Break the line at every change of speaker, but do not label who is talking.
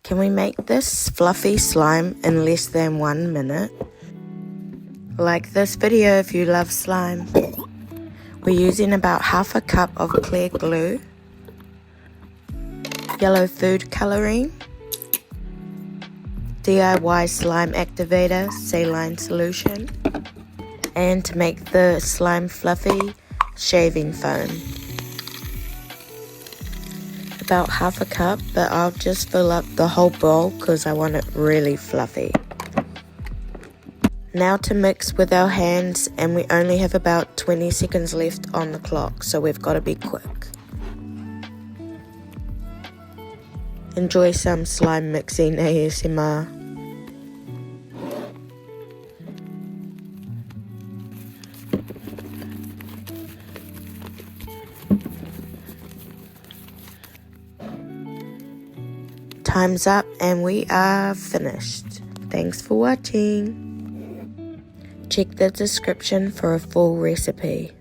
Can we make this fluffy slime in less than 1 minute? Like this video if you love slime. We're using about half a cup of clear glue, yellow food coloring, DIY slime activator, saline solution, and to make the slime fluffy, shaving foam. About half a cup, but I'll just fill up the whole bowl because I want it really fluffy. Now to mix with our hands, and we only have about 20 seconds left on the clock, so we've got to be quick. Enjoy some slime mixing ASMR. Time's up and we are finished. Thanks for watching. Check the description for a full recipe.